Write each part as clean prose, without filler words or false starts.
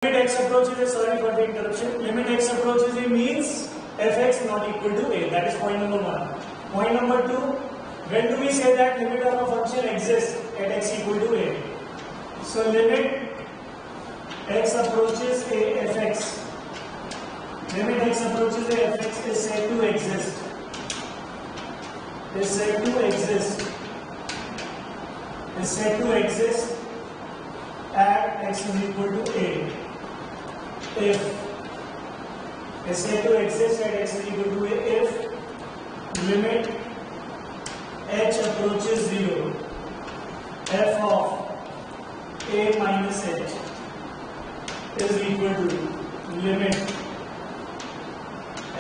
Limit x approaches a, sorry for the interruption, limit x approaches a means fx not equal to a. That is point number 1. Point number 2, when do we say that limit of a function exists at x equal to a? So limit x approaches a fx, limit x approaches a fx is said to exist, is said to exist, is said to exist at x is equal to a. If is said to exist at x is equal to a if limit h approaches 0 f of a minus h is equal to limit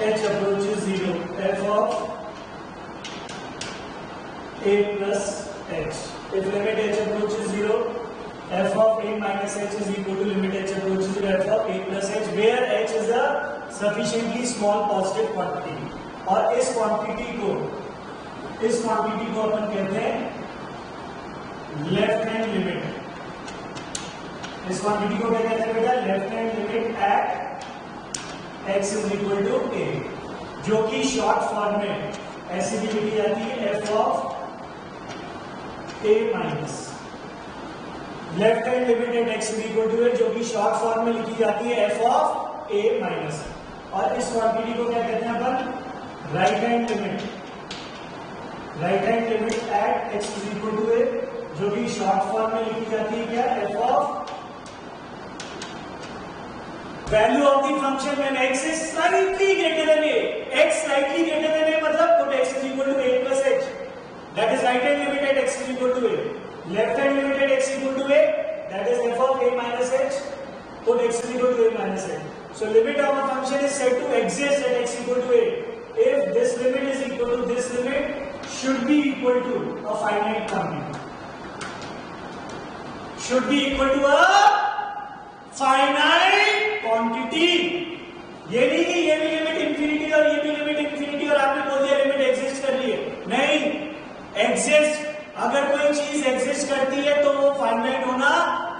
h approaches 0 f of a plus h. If limit h approaches 0, f of a minus h is equal to limit h approaches 0 f of a plus h, where h is a sufficiently small positive quantity. और इस quantity को अपन कहते हैं left hand limit. इस quantity को क्या कहते हैं बेटा? Left hand limit at x is equal to a, जो कि शॉर्ट फॉर्म में ऐसी भी लिखी जाती है f of a minus. Left hand limit at x is equal to a, जो कि शॉर्ट फॉर्म में लिखी जाती है f ऑफ a माइनस. और इस क्वांटिटी को क्या कहते हैं अपन? Right hand limit. Right hand limit at x is equal to a, जो कि शॉर्ट फॉर्म में लिखी जाती है क्या? f of value of the function when x is slightly greater than a. x slightly greater than a मतलब put x is equal to a plus h. That is right hand limit at x is equal to a. Left hand limit at x equal to a, that is f of a minus h, put x is equal to a minus h. So limit of a function is said to exist at x equal to a if this limit is equal to this limit should be equal to a finite quantity. Should be equal to a finite quantity. ये नहीं कि ये भी limit infinity और ये भी limit infinity और आपने बोल दिया लिमिट एग्जिस्ट कर रही है. नहीं, एग्जिस्ट. अगर कोई चीज एग्जिस्ट करती है तो वो फाइनाइट होना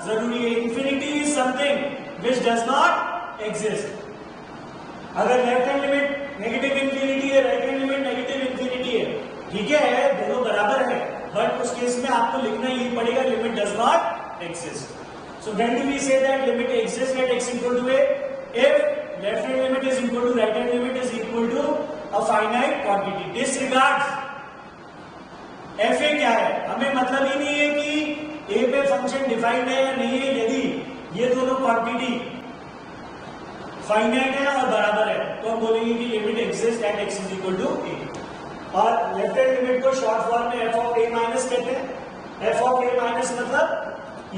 जरूरी है. Infinity is something which does not exist. अगर left hand limit negative infinity है, right hand limit negative infinity है, ठीक है, दोनों बराबर है, बट उस केस में आपको लिखना यही पड़ेगा limit does not exist. So when do we say that limit exist at x equal to a? If left hand limit is equal to right hand limit is equal to a finite quantity. Disregards F A क्या है, हमें मतलब ही नहीं है कि ए पे function defined है या नहीं है. यदि ये दोनों क्वांटिटी फाइनाइट है और बराबर है तो हम बोलेंगे कि limit exist at x is equal to a. और लेफ्ट हैंड लिमिट को शॉर्ट फॉर्म में f ऑफ a माइनस कहते हैं. f ऑफ a माइनस मतलब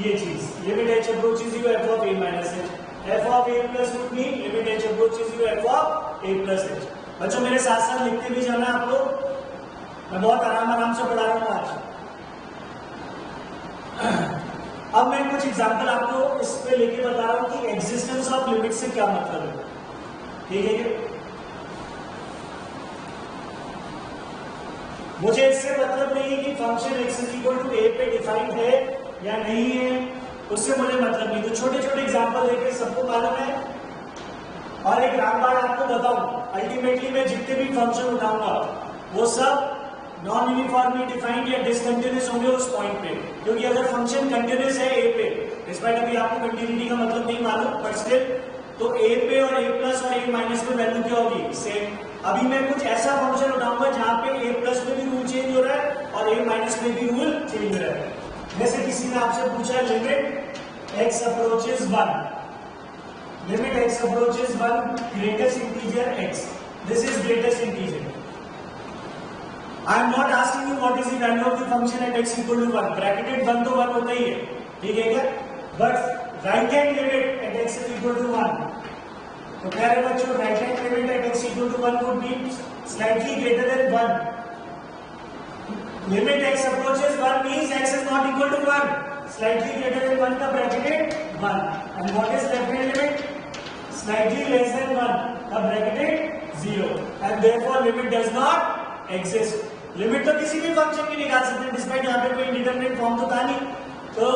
ये चीज, limit h approaches you f of a minus h. f of a plus would mean limit h approaches you f of a plus h. बच्चों मेरे साथ साथ लिखते भी जाना आप लोग, मैं बहुत आराम से पढ़ा रहा हूं आज. अब मैं कुछ एग्जांपल आपको इस पे लेके बता रहा हूं कि एग्जिस्टेंस ऑफ लिमिट से क्या मतलब है. ठीक है क्या? मुझे इससे मतलब नहीं है कि function x is equal to a पे डिफाइंड है या नहीं है, उससे मुझे मतलब नहीं. तो छोटे छोटे एग्जांपल लेके सबको मालूम है. और एक बार आपको बताऊं, अल्टीमेटली मैं जितने भी फंक्शन उठाऊंगा वो सब नॉन यूनिफॉर्मली डिफाइंड या डिसकंटिन्यूअस होंगे उस पॉइंट पे. क्योंकि अगर फंक्शन कंटिन्यूअस है a पे, डिस्पाइट अभी आपको कंटिन्यूटी का मतलब नहीं मालूम, बट स्टिल तो a पे और a प्लस और a माइनस पे वैल्यू क्या होगी? सेम. अभी मैं कुछ ऐसा फंक्शन उठाऊंगा जहां पे a प्लस में भी रूल चेंज हो रहा है और a माइनस में भी रूल चेंज हो रहा है. जैसे किसी ने आपसे पूछा limit x approaches 1, limit x approaches 1 greatest integer x. This is greatest integer. I am not asking you what is the value of the function at x equal to 1. Bracketed 1 तो 1 होता ही है, ठीक है क्या? But right hand limit at x is equal to 1. तो प्यारे बच्चों, right hand limit at x equal to 1 would be slightly greater than 1. Limit x approaches 1 means x is not equal to 1. Slightly greater than 1 का bracketed 1. And what is left hand limit? Slightly less than 1 का bracketed 0. And therefore limit does not exist. Limit तो किसी भी function की निकाल सकते हैं, despite यहाँ पे कोई इंडिटरमिनेट फॉर्म तो था नहीं. तो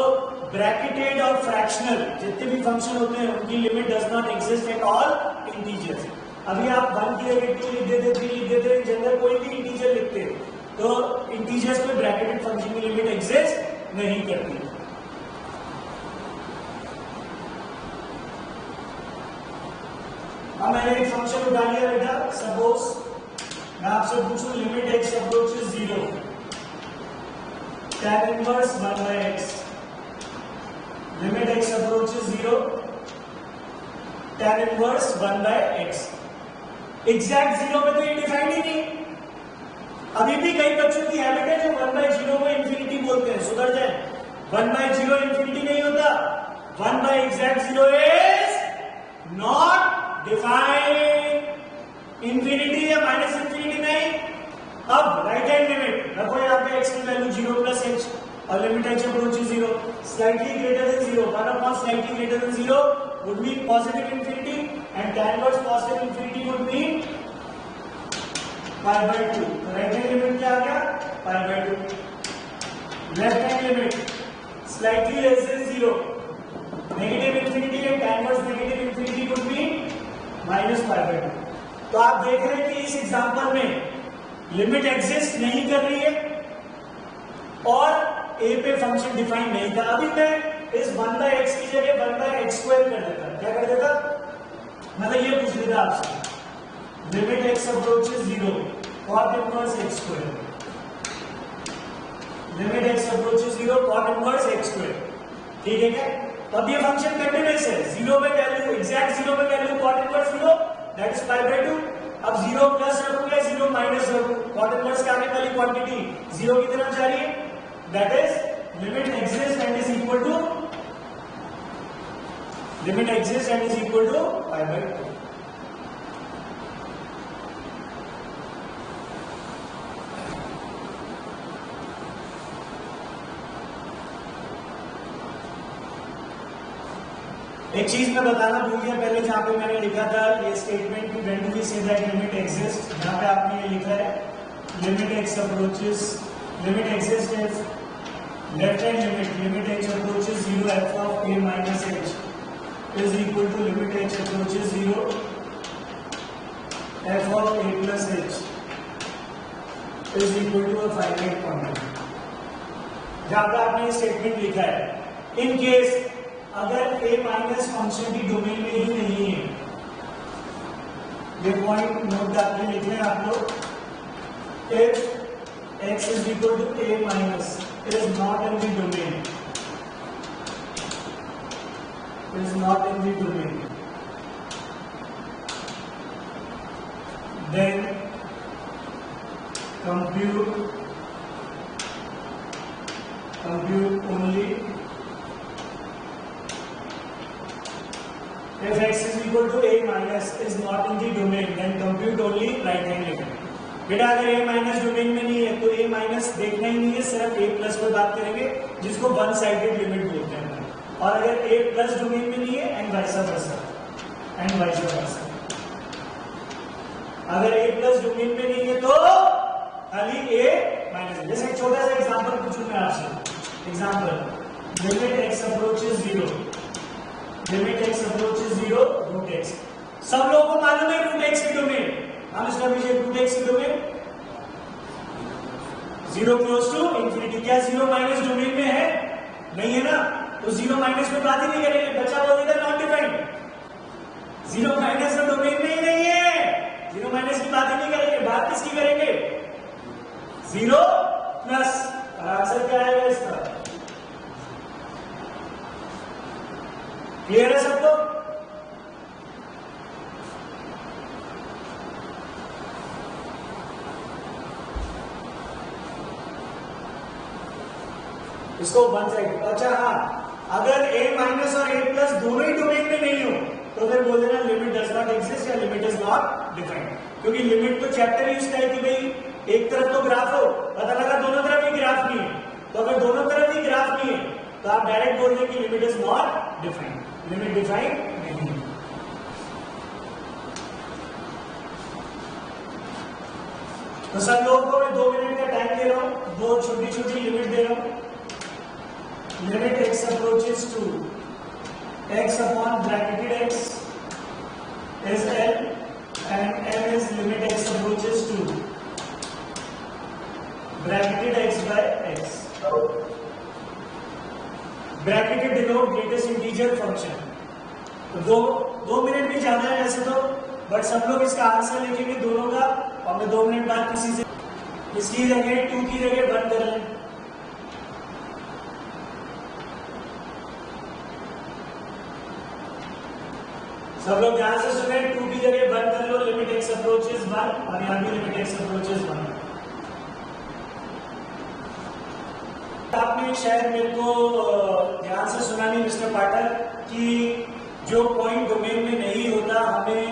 ब्रैकेटेड और फ्रैक्शनल जितने भी फंक्शन होते हैं उनकी limit does not exist at all integers. अभी आप 1 की जगह 2 लिख देते, 3 लिख देते, जनरल कोई भी इंटीजर लिखते तो इंटीजर्स में ब्रैकेटेड फंक्शन की लिमिट एग्जिस्ट नहीं करती। अब मैंने एक फंक्शन उठा लिया बेटा, सपोज मैं आपसे पूछूं limit x approaches 0 tan inverse 1 by x, limit x approaches 0 tan inverse 1 by x। Exact 0 में तो ये डिफाइंड ही नहीं। अभी भी कई बच्चों की हैबिट है जो 1 by 0 को इंफिनिटी बोलते हैं, सुधर जाए। 1 by 0 इंफिनिटी नहीं होता, 1 by exact 0 is not defined. Infinity या माइनस इंफिनिटी नहीं। अब राइट हैंड लिमिट रखो, यहाँ पे x की वैल्यू 0 प्लस h और limit h approaches 0, slightly greater then 0, 1 upon slightly greater then 0 would mean positive infinity and tan inverse positive infinity would mean pi by 2। तो right hand limit क्या आ गया? pi by 2। Left hand limit slightly less than 0, negative infinity and tan inverse negative infinity would mean minus pi by 2। तो आप देख रहे हैं कि इस एग्जांपल में लिमिट एग्जिस्ट नहीं कर रही है और a पे फंक्शन डिफाइन नहीं था। अभी मैं इस 1 by x की जगह 1 by x स्क्वायर कर देता। क्या कर देता? मतलब ये पूछ लेता आपसे limit x approaches 0 cot inverse x square, limit x approaches 0 cot inverse x square. ठीक है क्या? तो अब ये फंक्शन कंटीन्यूअस है, 0 पे वैल्यू एग्जैक्ट 0 पे value cot inverse 0 that is pi by 2। अब 0 प्लस रखूं या 0 माइनस रखूं, cot इनवर्स के आगे वाली क्वांटिटी 0 की तरफ जा रही है, that is limit exist and is equal to limit exists and is equal to pi by 2। एक चीज मैं बताना भूल गया पहले, जहां पे मैंने लिखा था ये स्टेटमेंट कि when do we say that limit exist, जहां पे आपने ये लिखा है limit x approaches, limit exist is left hand limit, limit x approaches 0 f of a minus h is equal to limit h approaches 0 f of a plus h is equal to a finite quantity। जहां पर आपने statement लिखा है in case अगर a minus function की domain में ही नहीं है, ये पॉइंट नोट करके लिख लें आप लोग, if x is equal to a minus is not in the domain, is not in the domain, then compute only if x is equal to a minus is not in the domain, then compute only right hand limit। बेटा अगर a minus domain में नहीं है तो a minus देखना ही नहीं है, सिर्फ a प्लस पर बात करेंगे जिसको वन साइडेड लिमिट बोलते हैं। और अगर a प्लस डोमेन में नहीं है and vice versa, and vice versa. अगर a प्लस डोमेन में नहीं है तो खाली a माइनस। जैसे एक छोटा सा एग्जांपल पूछूं मैं आपसे, example limit x approaches 0, limit x approaches 0 root x। सब लोगों को मालूम है रूट x की डोमेन, हम इसका पीछे रूट x की डोमेन 0 क्लोज टू इंफिनिटी। क्या 0 माइनस डोमेन में है? नहीं है ना, तो 0 माइनस में बात ही नहीं करेंगे, बच्चा बोलेगा नॉट डिफाइंड। 0 माइनस तो डोमेन में ही नहीं है, 0 माइनस की बात ही नहीं करेंगे। बात किसकी करेंगे? 0 प्लस। और आंसर क्या आएगा इसका? क्लियर है सबको? इसको वन साइड। अच्छा हाँ, अगर a माइनस और a प्लस दोनों ही डोमेन में नहीं हो तो फिर बोल देना लिमिट डज नॉट एग्जिस्ट या लिमिट इज नॉट डिफाइंड। क्योंकि लिमिट तो चैप्टर ही उसका है कि भाई एक तरफ तो ग्राफ हो, पता लगा दोनों तरफ ही ग्राफ नहीं है, तो अगर दोनों तरफ ही ग्राफ नहीं है तो आप डायरेक्ट बोल दें कि limit is not defined, limit defined नहीं है। तो सब लोगों को मैं 2 मिनट का टाइम दे रहा हूं, 2 छोटी छोटी लिमिट दे रहा हूं। limit x approaches to x upon bracketed x is L and M is limit x approaches to bracketed x by x. Bracketed denote greatest integer function. तो दो मिनट भी ज्यादा है वैसे तो, बट सब लोग इसका आंसर लिखेंगे दोनों का, और मैं 2 मिनट बाद किसी से इसकी जगह 2 की जगह 1 कर लें. सब लोग ध्यान से सुने, 2 की जगह 1 कर लो. लिमिट एक्स अप्रोचेस 1 और यहाँ भी लिमिट एक्स अप्रोचेस 1. आपने शायद मेरे को ध्यान से सुना नहीं मिस्टर पाठक कि जो पॉइंट डोमेन में नहीं होता हमें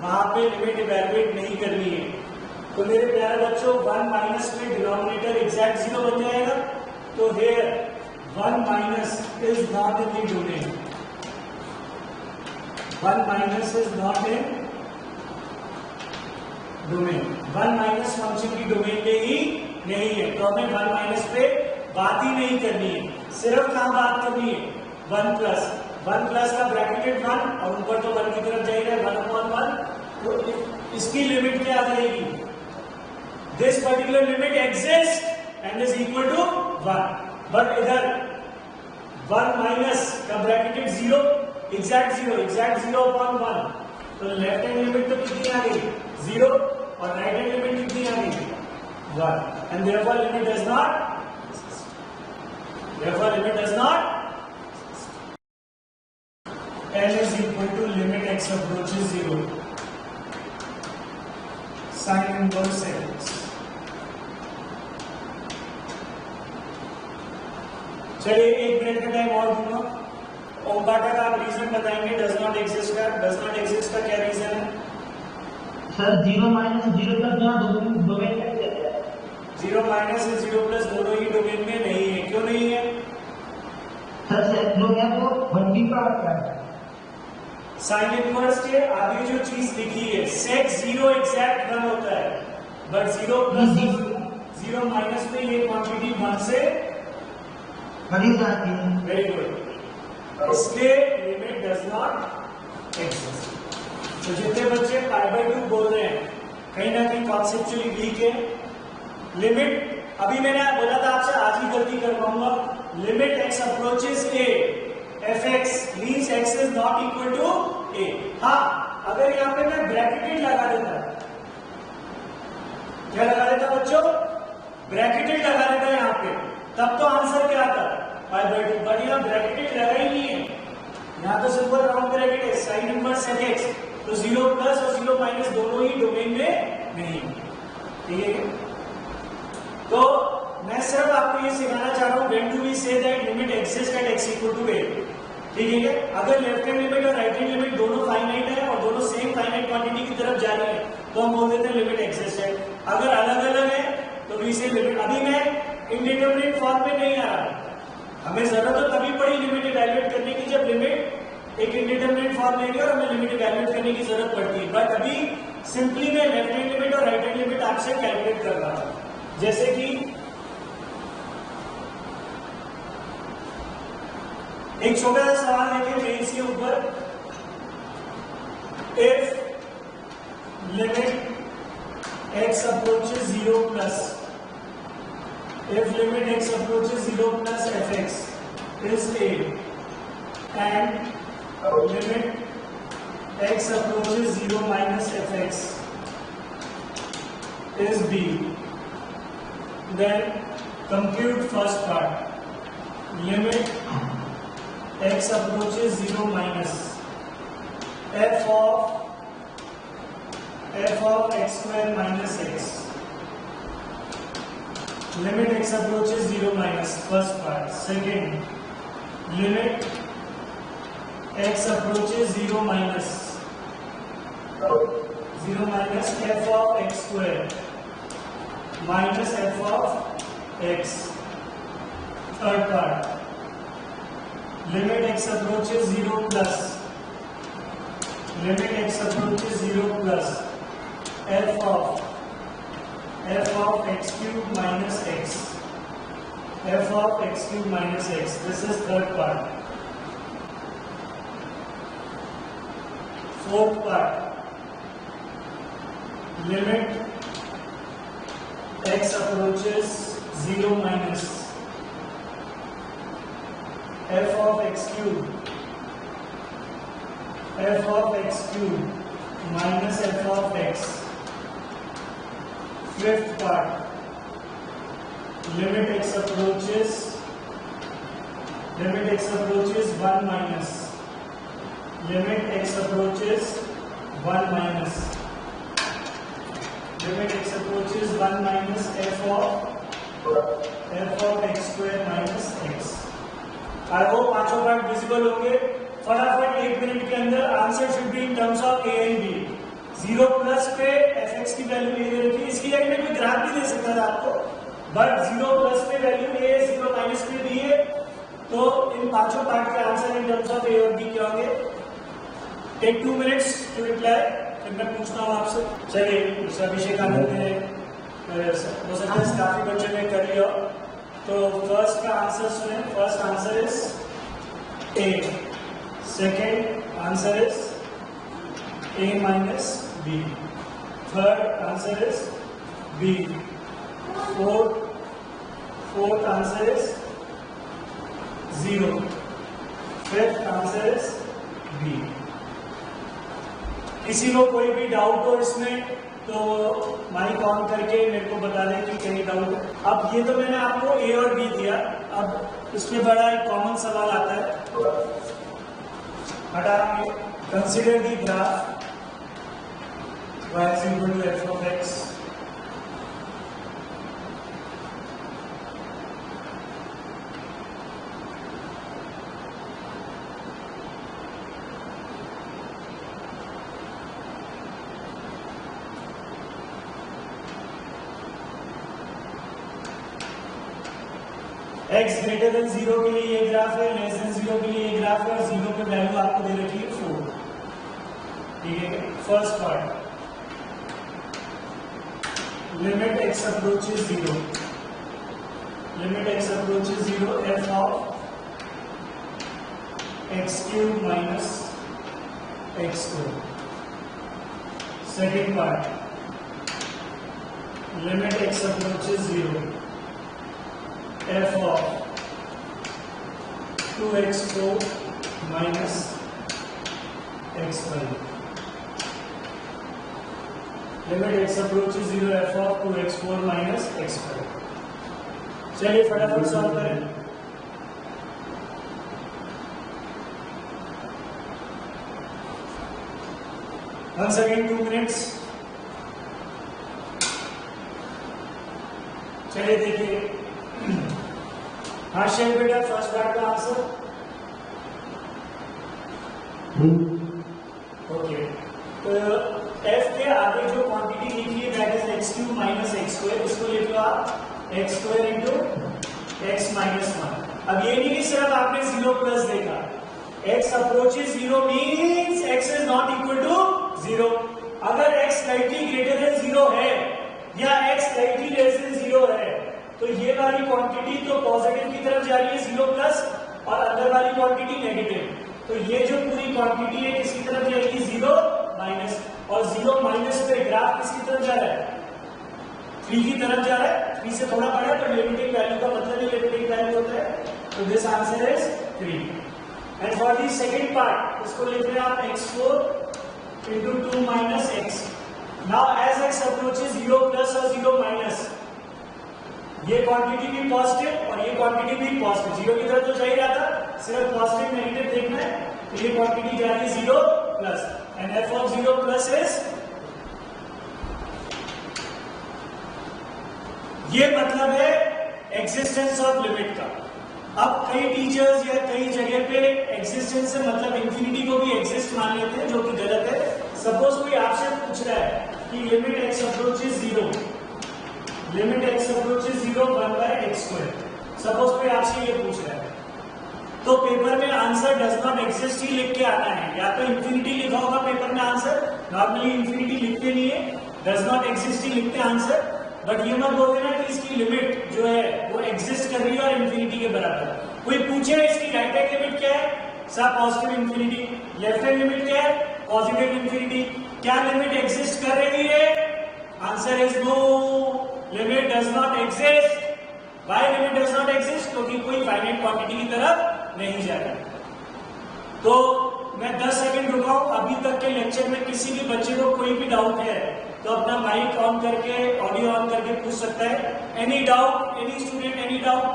वहां पे लिमिट इवैल्यूएट नहीं करनी है. तो मेरे प्यारे बच्चों 1 माइनस में डिनोमिनेटर एग्जैक्ट 0 बन जाएगा. तो here 1 minus is not in the domain. 1 minus is not in domain. 1 minus function की डोमेन में ही नहीं है. तो हमें 1 माइनस पे बात ही नहीं करनी है. सिर्फ कहां बात करनी है 1 प्लस का ब्रैकेटेड 1 और ऊपर तो 1 की तरफ जाएगा 1/1. तो इसकी लिमिट क्या आ जाएगी? This particular limit exist and is equal to 1. But इधर 1 माइनस का ब्रैकेटेड 0 एग्जैक्ट 0/1. तो लेफ्ट हैंड लिमिट तो कितनी आ गई 0 और राइट हैंड लिमिट कितनी आ गई 1. And therefore limit does not L is equal to limit x approaches 0 sin inverse x. चलिए 1 मिनट का टाइम और दूंगा. ओम पाठक आप रीजन बताएंगे डज नॉट एग्जिस्ट का क्या रीजन है? सर 0 माइनस 0 प्लस डोमेन में 0 माइनस 0 प्लस दोनों ही डोमेन में नहीं है. क्यों नहीं है? सर लोग है तो 1 का क्या है? साइन इनवर्स के आगे जो चीज लिखी है सेक 0 एग्जैक्ट 1 होता है, बट 0 प्लस 0 माइनस में ये क्वांटिटी 1 से बड़ी जाती है. Very good. इसलिए लिमिट डज नॉट एग्जिस्ट. तो जितने बच्चे π/2 बोल रहे हैं कहीं ना कहीं कॉन्सेप्चुअली वीक है. लिमिट अभी मैंने बोला था आपसे आज ही गलती कर पाऊंगा. Limit x approaches A F x means x is not equal to a. हाँ, अगर यहाँ पे मैं ब्रैकेटेड लगा देता, क्या लगा देता बच्चों? ब्रैकेटेड लगा देता यहाँ पे, तब तो आंसर क्या आता π/2. बट यहाँ ब्रैकेटेड लगा ही नहीं है. यहाँ तो सिंपल राउंड ब्रैकेट है साइन इनवर्स सेक एक्स. तो 0 प्लस और 0 माइनस दोनों ही डोमेन में नहीं. ठीक है. तो मैं सिर्फ आपको ये सिखाना चाह रहा हूं when do we say that limit exist at x equal to a. ठीक है. अगर लेफ्ट हैंड लिमिट और राइट हैंड लिमिट दोनों फाइनाइट है और दोनों सेम फाइनाइट क्वांटिटी की तरफ जा रही है तो हम बोल देते हैं लिमिट एक्सिस्ट है. अगर अलग अलग है तो वी से लिमिट. अभी मैं इंडिटरमिनेट फॉर्म में नहीं आ रहा. हमें जरूरत तो तभी पड़ी लिमिट इवैल्यूएट करने की जब लिमिट एक इंडिटरमिनेट फॉर्म लेंगे और हमें लिमिट इवैल्यूएट करने की जरूरत पड़ती है. बट अभी सिंपली मैं लेफ्ट हैंड लिमिट और राइट हैंड लिमिट आपसे कैलकुलेट कर रहा हूं. जैसे कि एक छोटा सा सवाल देखिए मेंस के ऊपर. If limit x approaches 0 plus if limit x approaches 0 plus fx is a and limit x approaches 0 minus fx is b, then compute first part. Limit x approaches 0 minus f of x square minus x. Limit x approaches 0 minus first part. Second, limit x approaches 0 minus f of x square minus f of x. Third part, limit x approaches 0 plus f of x cube minus x. f of x cube minus x. This is third part. Fourth part, limit x approaches 0 minus f of x cube minus f of x. Fifth part, limit x approaches 1 minus limit x approaches 1 minus f of x square minus x. I hope पांचों part visible होंगे. फटाफट 1 minute के अंदर answer should be in terms of A and B. 0 plus पे F X की value A दे रखी है. इसकी जगह में कोई ग्राफ भी दे सकता था आपको, बट 0 प्लस पे वैल्यू ए, 0 माइनस पे बी है. तो इन पांचों पार्ट के answer in terms of A और बी क्या होंगे? Take 2 minutes to reply. फिर मैं पूछता हूँ आपसे. चलिए अभिषेक आनंद ने हो सकता है काफी बच्चों ने कर लिया. तो फर्स्ट का आंसर सुने. First answer is A, second answer is A minus B, third answer is B, fourth answer is 0, fifth answer is B. किसी को कोई भी डाउट हो इसमें तो माइक ऑन करके मेरे को बता दें कि कहीं डाउट है. अब ये तो मैंने आपको ए और बी दिया. अब इसमें बड़ा एक कॉमन सवाल आता है. हटाएंगे. Consider the graph y is equal to f of x. x greater than 0 के लिए ये ग्राफ है, लेस देन 0 के लिए ये ग्राफ है, और 0 पे वैल्यू आपको दे रखी है 4. ठीक है. First part, limit x approaches 0 f of x cube minus x square. Second part, limit x approaches 0 f of 2x4 minus x5. Limit x approaches 0 f of 2x4 minus x5. चलिए फटाफट solve करें. Once again 2 minutes. चलिए देखिए. हाँ शेर बेटा, first part का answer. Okay. तो f के आगे जो क्वांटिटी लिखी है that is x cube minus x square. इसको लिख लो आप x square into x minus 1. अब ये नहीं कि सिर्फ आपने 0 प्लस देखा. x approaches 0 means x is not equal to 0. अगर x स्लाइटली ग्रेटर देन 0 है या x स्लाइटली लेस देन 0 है तो ये वाली क्वांटिटी तो पॉजिटिव की तरफ जा रही है 0 प्लस, और अंदर वाली क्वांटिटी नेगेटिव. तो ये जो पूरी क्वांटिटी है किसकी तरफ जाएगी? 0 माइनस. और 0 माइनस पे ग्राफ किसकी तरफ जा रहा है? 3 की तरफ जा रहा है. 3 से थोड़ा बड़ा है तो लिमिटिंग वैल्यू का मतलब ही लिमिटिंग वैल्यू होता है. तो this answer is 3. And for the second part इसको लिख रहे हैं आप x4 into 2 minus x. Now as x approaches 0 plus और 0 माइनस, ये क्वांटिटी भी पॉजिटिव और ये क्वांटिटी भी पॉजिटिव. 0 की तरफ तो जा ही रहा था, सिर्फ पॉजिटिव नेगेटिव देखना है. तो ये क्वांटिटी जा रही है 0 plus, and f of 0 plus is, ये मतलब है एग्जिस्टेंस ऑफ लिमिट का. अब कई टीचर्स या कई जगह पे एग्जिस्टेंस से मतलब इंफिनिटी को भी एग्जिस्ट मान लेते हैं, जो कि गलत है. सपोज कोई आपसे पूछ रहा है कि limit x approaches 0 1 by x square. Suppose कोई आपसे ये पूछ रहा है तो पेपर में आंसर डज नॉट एग्जिस्ट ही लिख के आना है. या तो इंफिनिटी लिखा होगा पेपर में आंसर, नॉर्मली इंफिनिटी लिखते नहीं है, डज नॉट एग्जिस्ट ही लिखते आंसर, बट ये मत बोल देना कि इसकी लिमिट जो है वो एग्जिस्ट कर रही है और इंफिनिटी के बराबर। कोई पूछे इसकी राइट हैंड लिमिट क्या है, सब positive infinity, left hand limit क्या है, पॉजिटिव इंफिनिटी। क्या लिमिट एग्जिस्ट कर रही है? Answer is no, limit does not exist. Why limit does not exist? क्योंकि कोई फाइनाइट क्वांटिटी की तरफ नहीं जा रहा। तो मैं 10 सेकंड रुका हूं। अभी तक के लेक्चर में किसी भी बच्चे को कोई भी डाउट है तो अपना माइक ऑन करके, ऑडियो ऑन करके पूछ सकता है। Any doubt, any student, any doubt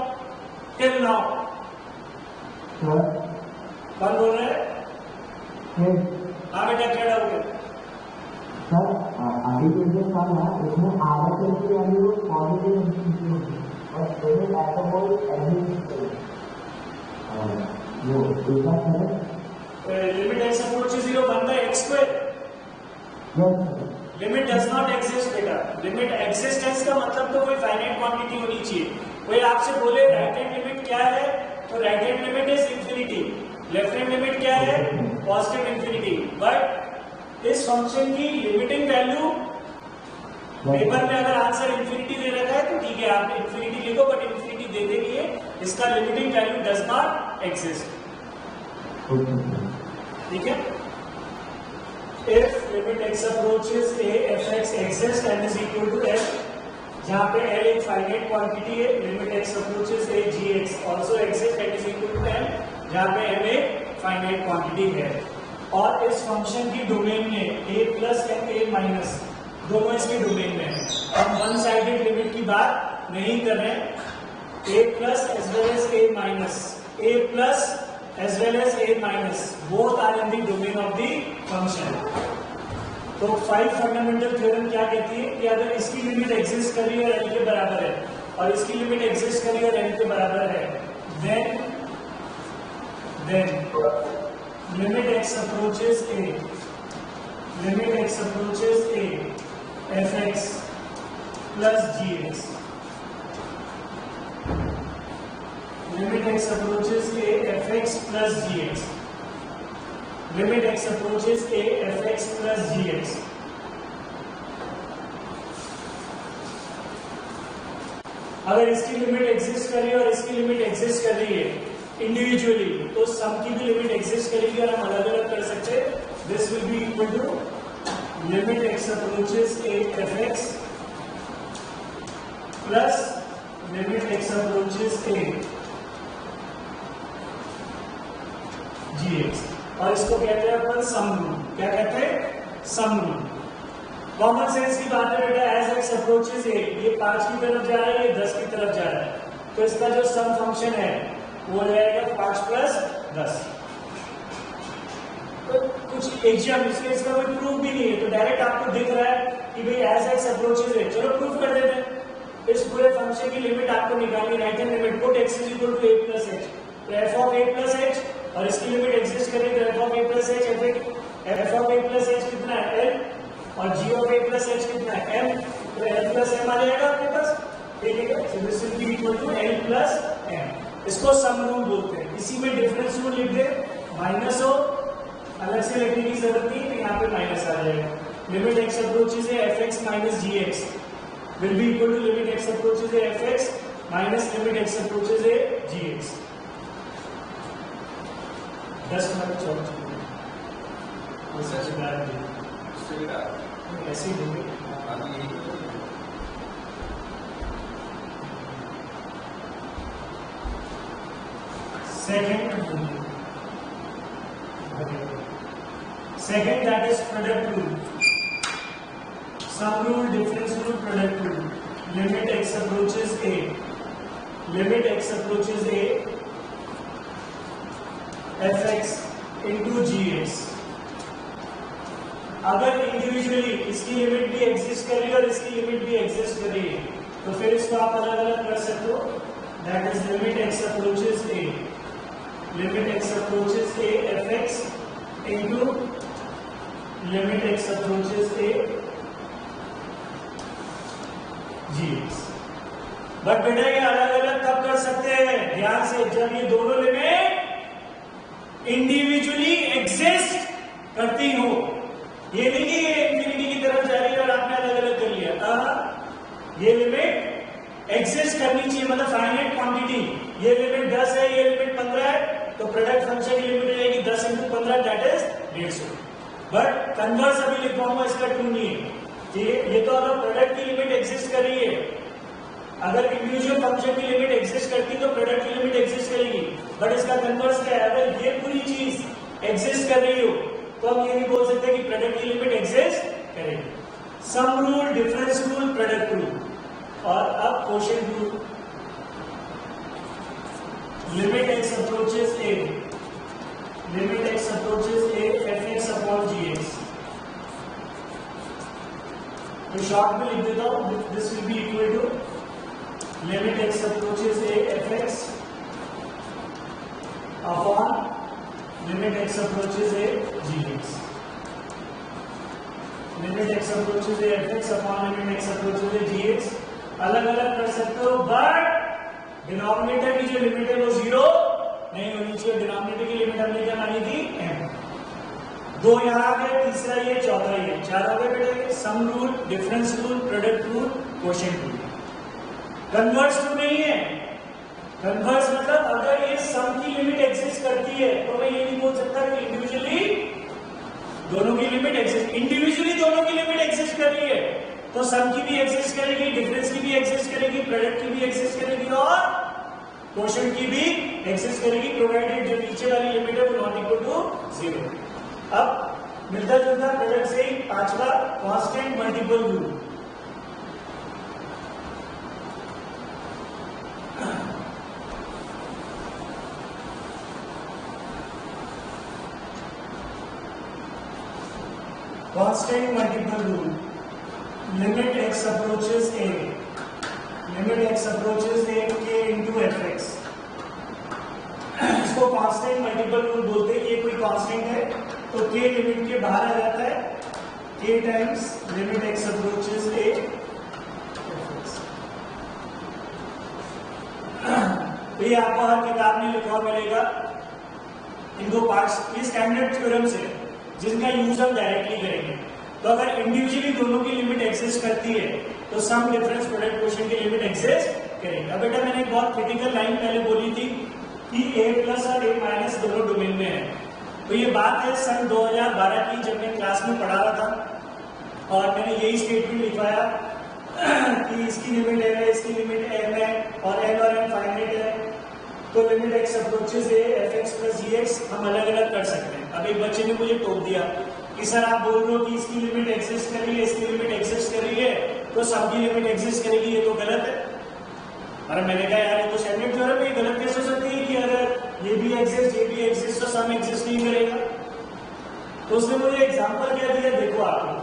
till now? कौन बोल रहे हैं? हाँ बेटा, क्या डाउट है? सर अभी जो जो सम है उसमें आरएचएल की वैल्यू पॉजिटिव इंफिनिटी होगी और लिमिट एटोमोल एग्जिस्ट वो दूसरा है limit x approaches 0 1 by x square। Limit does not exist बेटा। लिमिट एग्जिस्टेंस का मतलब तो कोई फाइनाइट क्वांटिटी होनी चाहिए। कोई आपसे बोले राइट हैंड लिमिट क्या है, तो right hand limit is infinity, left hand limit क्या है, पॉजिटिव इंफिनिटी। बट इस फंक्शन की लिमिटिंग वैल्यू पेपर में अगर आंसर इंफिनिटी दे रखा है तो ठीक है, आप इंफिनिटी लिखो, बट इंफिनिटी दे देंगे इसका limiting value does not exist. ठीक है? If limit x approaches a fx exists and is equal to f, जहां पे l एक फाइनाइट क्वांटिटी है, limit x approaches a gx also exists and is equal to m, जहां पे m एक finite quantity है। और इस फंक्शन की डोमेन में a plus and a minus दोनों इसके डोमेन में है। हम वन साइडेड लिमिट की बात नहीं कर रहे हैं। a plus as well as a minus, a plus as well as a minus both are in the domain of the function. तो 5 फंडामेंटल थ्योरम क्या कहती है कि अगर इसकी लिमिट एग्जिस्ट कर रही है और n के बराबर है और इसकी लिमिट एग्जिस्ट कर रही है और n के बराबर है, then limit x approaches a, limit x approaches a fx plus gx, limit x approaches a fx plus gx, limit x approaches a fx plus gx। अगर इसकी लिमिट एग्जिस्ट कर रही है और इसकी लिमिट एग्जिस्ट कर रही है इंडिविजुअली, तो सम की भी लिमिट एग्जिस्ट करेगी और हम अलग अलग कर सकते हैं। This will be equal to limit x approaches A F X plus limit x approaches A G X, और इसको कहते हैं अपन सम रूल। क्या कहते हैं? Sum rule. कॉमन सेंस की बात है बेटा। एज एक्स अप्रोचेस ए, ये 5 की तरफ जा रहा है, ये 10 की तरफ जा रहा है, तो इसका जो सम फंक्शन है वो रहेगा 5 प्लस 10। तो कुछ एग्जाम इसके इसका कोई प्रूफ भी नहीं है, तो डायरेक्ट आपको दिख रहा है कि भाई एज एक्स अप्रोचेस है, चलो प्रूफ कर देते हैं। इस पूरे फंक्शन की लिमिट आपको निकालनी, right hand limit, put x is equal to a plus h, तो f of a plus h, और इसकी लिमिट एग्जिस्ट करे तो f of a plus h, f of a plus h कितना है l, और g of a plus h कितना है m, तो l प्लस m आ जाएगा आपके पास। ठीक है, so this will be equal to l plus m। इसको सम रूल बोलते हैं। इसी में डिफरेंस रूल लिख दे, माइनस हो, अलग से लिखने की जरूरत नहीं, तो यहाँ पे माइनस आ जाएगा। लिमिट एक्स अप्रोचेस है f x minus g x will be equal to limit x approaches है f x minus limit x approaches है जी एक्स। 10 मिनट 14 ऐसे ही होंगे। Second, that is product rule. Sum rule, difference rule, product rule. Limit x approaches a, limit x approaches a, fx into gx। अगर individually इसकी limit भी exist कर रही है और इसकी लिमिट भी एग्जिस्ट कर रही है, तो फिर इसको आप अलग अलग कर सकते हो। That is limit x approaches A, limit x approaches A F X into limit x approaches A G X. But बेटा ये अलग अलग कब कर सकते हैं? ध्यान से, जब ये दोनों लिमिट इंडिविजुअली एग्जिस्ट करती हो। ये नहीं कि ये इंफिनिटी की तरफ जा रही है और आपने अलग अलग कर लिया। ये एग्जिस्ट करनी चाहिए, मतलब फाइनाइट क्वांटिटी, ये लिमिट 10 है, ये लिमिट 15 है, तो प्रोडक्ट फंक्शन की लिमिट रहेगी 10 × 15 दैट इज 150। बट कन्वर्स अभी लिखवाऊंगा, इसका ट्रू नहीं है, ठीक है। ये तो अगर प्रोडक्ट की लिमिट एग्जिस्ट कर रही है, अगर इंडिविजुअल फंक्शन की लिमिट एग्जिस्ट करती तो प्रोडक्ट की लिमिट एग्जिस्ट करेगी, बट इसका कन्वर्स क्या है, अगर ये पूरी चीज एग्जिस्ट कर रही हो तो हम ये नहीं बोल सकते कि प्रोडक्ट की लिमिट एग्जिस्ट करेगी। Sum rule, difference rule, product rule, और अब quotient rule. Limit x approaches a, limit x approaches a fx upon gx, तो शॉर्ट में लिख देता हूं, this will be equal to limit x approaches a fx upon limit x approaches a gx, limit x approaches a fx upon limit x approaches a gx। अलग अलग कर सकते हो, बट डिनोमिनेटर की जो लिमिट है वो 0 नहीं होनी चाहिए। डिनोमिनेटर की लिमिट हमने क्या मानी थी, m। 2 यहाँ आ गए, तीसरा ये, चौथा ये, 4 हो गए बेटे। सम rule, difference rule, product rule, quotient rule. Converse rule नहीं है। कन्वर्स मतलब अगर ये सम की लिमिट एग्जिस्ट करती है तो मैं ये नहीं बोल सकता कि इंडिविजुअली दोनों की लिमिट एग्जिस्ट, इंडिविजुअली दोनों की लिमिट एग्जिस्ट कर रही है तो सम की भी एग्जिस्ट करेगी, डिफरेंस की भी एग्जिस्ट करेगी, प्रोडक्ट की भी एग्जिस्ट करेगी और क्वोशिएंट की भी एग्जिस्ट करेगी, प्रोवाइडेड जो नीचे वाली लिमिट है वो नॉट इक्वल टू 0। अब मिलता जुलता प्रोडक्ट से ही पांचवा, constant multiple rule. Constant multiple rule, limit x approaches a, limit x approaches a k into fx, इसको कांस्टेंट मल्टीपल रूल बोलते हैं। ये कोई कांस्टेंट है तो k लिमिट के बाहर आ जाता है, k times limit x approaches a fx। तो ये आपको हर किताब में लिखा मिलेगा इन दो पार्ट्स, ये स्टैंडर्ड थ्योरम्स है जिनका यूज हम डायरेक्टली करेंगे। तो अगर इंडिविजुअली दोनों की लिमिट एग्जिस्ट करती है तो सम, डिफरेंस, प्रोडक्ट, क्वोशिएंट की लिमिट एग्जिस्ट करेगी। अब बेटा मैंने एक बहुत क्रिटिकल लाइन पहले बोली थी कि a+ और a- दोनों डोमेन में है। तो ये बात है सन 2012 की, जब मैं क्लास में पढ़ा रहा था और मैंने यही स्टेटमेंट लिखवाया कि इसकी लिमिट m है, इसकी लिमिट m है और n और m फाइनाइट है, तो limit x approaches a fx plus gx हम अलग अलग कर सकते हैं। अब एक बच्चे ने मुझे टोक दिया कि सर आप बोल रहे हो कि इसकी लिमिट एग्जिस्ट कर रही है, इसकी लिमिट एग्जिस्ट कर रही है, तो सब की लिमिट एग्जिस्ट करेगी, ये तो गलत है। और मैंने कहा यार ये तो स्टैंडर्ड थ्योरम है, गलत कैसे हो सकती है कि अगर ये भी एग्जिस्ट तो सम एग्जिस्ट नहीं करेगा। तो उसने मुझे एग्जांपल क्या दिया, देखो आप लोग,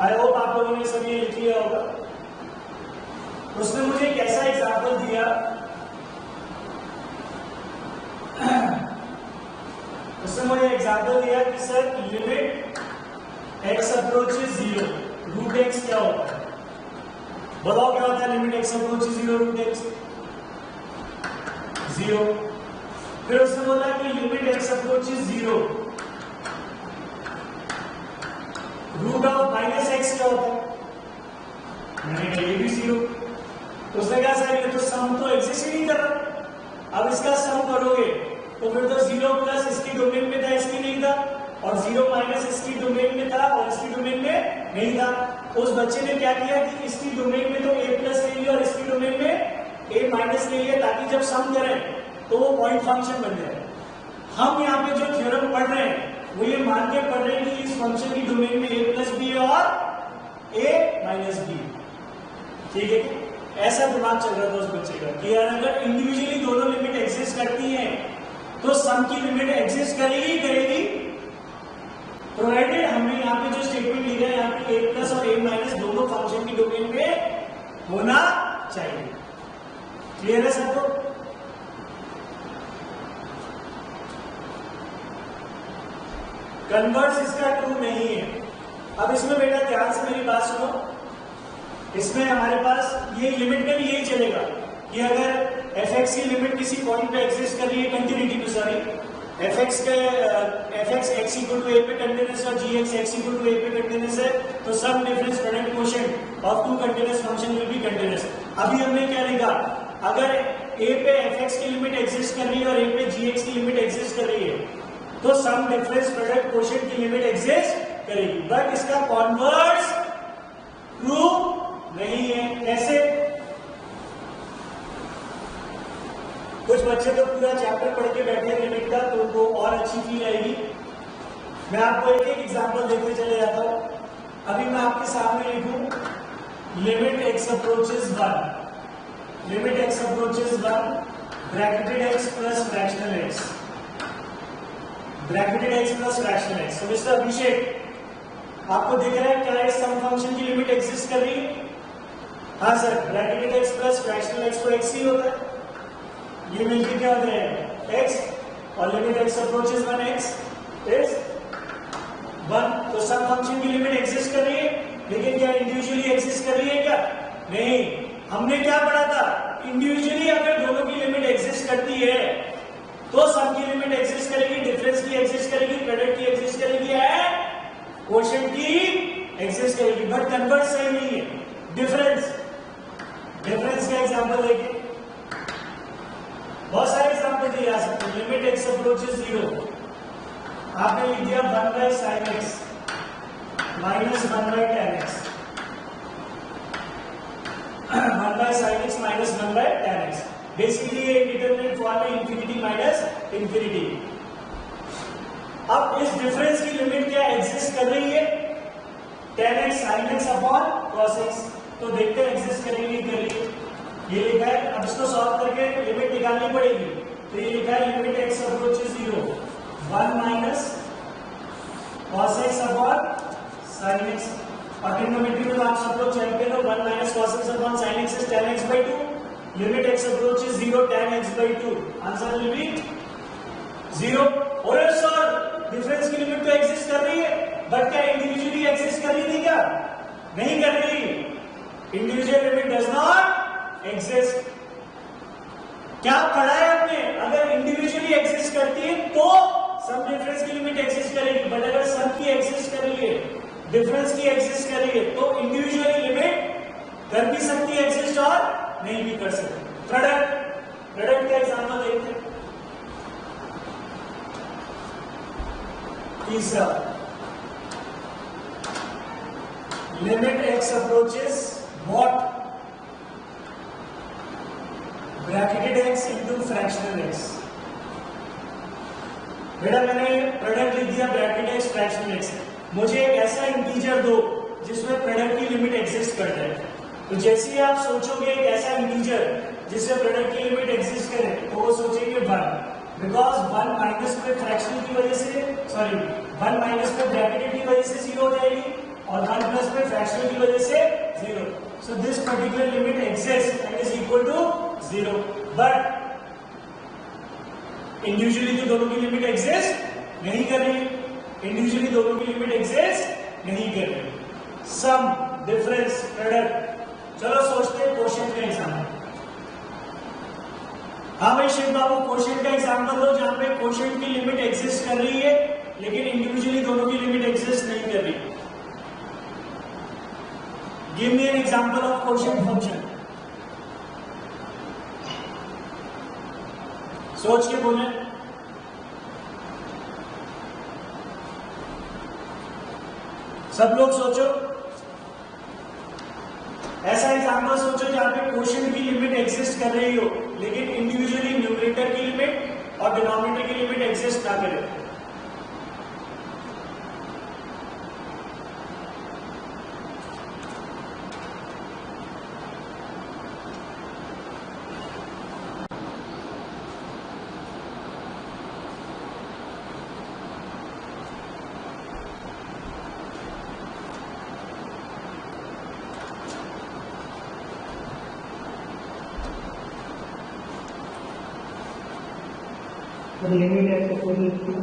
आई होप आप लोगों ने सब ये लिख लिया होगा। उसने मुझे एक ऐसा एग्जांपल दिया, उसने मुझे एग्जांपल दिया कि sir limit x approaches 0, root x क्या होता है, बताओ क्या होता है limit x approaches 0 root x 0। फिर उसने बोला कि limit x approaches 0 root of -x क्या होता है, मैंने कहा ये भी 0। उसने कहा सर ये तो सम तो एग्जिस्ट ही नहीं कर रहा, अब इसका सम करोगे तो फिर तो 0+ इसकी डोमेन में था, इसकी नहीं था, और 0- इसकी डोमेन में था और इसकी डोमेन में नहीं था। उस बच्चे ने क्या किया कि इसकी डोमेन में तो a+ ले लिया और इसकी डोमेन में a- ले लिया, ताकि जब सम करें तो वो पॉइंट फंक्शन बन जाए। हम यहाँ पे जो थ्योरम पढ़ रहे हैं वो ये मान के पढ़ रहे हैं कि इस फंक्शन की डोमेन में a+ b और a- b, ठीक है। ऐसा दिमाग चल रहा था उस बच्चे का कि यार अगर इंडिविजुअली दोनों लिमिट एग्जिस्ट करती हैं तो सम की लिमिट एग्जिस्ट करेगी ही करेगी, प्रोवाइडेड हमने यहाँ पे जो स्टेटमेंट लिखा है यहाँ पे a+ और a- दोनों फंक्शन की डोमेन में होना चाहिए। क्लियर है सबको? कन्वर्स इसका ट्रू नहीं है। अब इसमें बेटा ध्यान से मेरी बात सुनो, इसमें हमारे पास ये लिमिट में भी यही चलेगा कि अगर fx की लिमिट किसी पॉइंट पे एग्जिस्ट कर रही है, कंटिन्यूटी पे, sorry, fx x equal to a पे कंटिन्यूअस और gx x equal to a पे कंटिन्यूअस है, तो sum, difference, product, quotient of two continuous function will be continuous. अभी हमने क्या लिखा, अगर a पे fx की लिमिट एग्जिस्ट कर रही है और a पे gx की लिमिट एग्जिस्ट कर रही है तो सम डिफरेंस प्रोडक्ट कोशेंट की लिमिट एग्जिस्ट करेगी, बट इसका कॉन्वर्स ट्रू नहीं है। कैसे? कुछ बच्चे तो पूरा चैप्टर पढ़ के बैठे लिमिट का, तो उनको और अच्छी फील आएगी। मैं आपको एक एक एग्जांपल देते चले जाता हूं। अभी मैं आपके सामने लिखूं limit x approaches 1, limit x approaches 1 bracketed x plus fractional x, bracketed x plus fractional x। तो मिस्टर अभिषेक आपको दिख रहा है क्या इस सम फंक्शन की लिमिट एग्जिस्ट कर रही है? हाँ sir, bracketed x plus fractional x तो x ही होता है, ये मिलके क्या हो जाएगा x, और limit x approaches 1x is 1। तो सम फंक्शन की लिमिट एग्जिस्ट कर रही है, लेकिन क्या इंडिविजुअली एग्जिस्ट कर रही है क्या? नहीं। हमने क्या पढ़ा था, इंडिविजुअली अगर दोनों की लिमिट एग्जिस्ट करती है तो सम की लिमिट एग्जिस्ट करेगी, डिफरेंस की एग्जिस्ट करेगी, प्रोडक्ट की एग्जिस्ट करेगी एंड कोशेंट की एग्जिस्ट करेगी, बट कन्वर्स सही नहीं है। डिफरेंस का एग्जांपल देखिए, बहुत सारे एग्जांपल दिए जा सकते हैं। लिमिट x अप्रोचेस 0, आपने लिख दिया 1 by sin x minus 1 by tan x, 1 by sin x minus 1 by tan x। Basically ये इंडिटरमिनेट फॉर्म है, इंफिनिटी माइनस इंफिनिटी। अब इस डिफरेंस की लिमिट क्या एग्जिस्ट कर रही है? tan x sin x upon cos x। तो देखते हैं एग्जिस्ट करेगी कर रही है, ये लिखा है। अब इसको सॉल्व करके लिमिट निकालनी पड़ेगी, तो ये लिखा है limit x approaches 0 1 minus cos x upon sin x, और ट्रिग्नोमेट्री में तो आप सब लोग चैंपियन हो, 1 minus cos x upon sin x is tan x by 2, limit x approaches 0 tan x by 2, answer will be 0। और सर डिफरेंस की limit तो एग्जिस्ट कर रही है, बट क्या इंडिविजुअली एग्जिस्ट कर रही थी क्या? नहीं कर रही, individual limit does not exist. क्या पढ़ा है आपने? अगर इंडिविजुअली एग्जिस्ट करती है तो सम डिफरेंस की लिमिट एग्जिस्ट करेगी, बट अगर सम की एग्जिस्ट कर रही है, डिफरेंस की एग्जिस्ट कर रही है, तो इंडिविजुअली लिमिट कर भी सकती है एग्जिस्ट और नहीं भी कर सकती। प्रोडक्ट का एग्जांपल देखते हैं। तीसरा, limit x approaches what? Bracketed x into fractional x। बेटा मैंने प्रोडक्ट लिख दिया ब्रैकेट x फ्रैक्शनल x, मुझे एक ऐसा इंटीजर दो जिसमें प्रोडक्ट की लिमिट एग्जिस्ट कर जाए। तो जैसे ही आप सोचोगे एक ऐसा इंटीजर जिससे प्रोडक्ट की लिमिट एग्जिस्ट करे, तो वो सोचेंगे 1, बिकॉज 1 माइनस पे फ्रैक्शनल की वजह से, सॉरी 1 माइनस पे ब्रैकेटेड की वजह से 0 हो जाएगी, और 1 प्लस पे फ्रैक्शनल की वजह से 0। So this particular limit exist and is equal to 0, but individually तो दोनों की लिमिट एग्जिस्ट नहीं कर रही, इंडिविजुअली दोनों की लिमिट एग्जिस्ट नहीं कर रही। सम, डिफरेंस, प्रोडक्ट। चलो सोचते हैं कोशेंट का एग्जांपल। हाँ भाई शिव बाबू, कोशेंट का एग्जांपल दो जहां पे कोशेंट की लिमिट एग्जिस्ट कर रही है लेकिन इंडिविजुअली दोनों की लिमिट एग्जिस्ट नहीं कर रही। Give me an example of quotient function. सोच के बोले। सब लोग सोचो, ऐसा एग्जांपल सोचो जहां पे कोशेंट की लिमिट एग्जिस्ट कर रही हो लेकिन इंडिविजुअली न्यूमरेटर की लिमिट और डिनोमिनेटर की लिमिट एग्जिस्ट ना करे। लिमिट x अपोजिट टू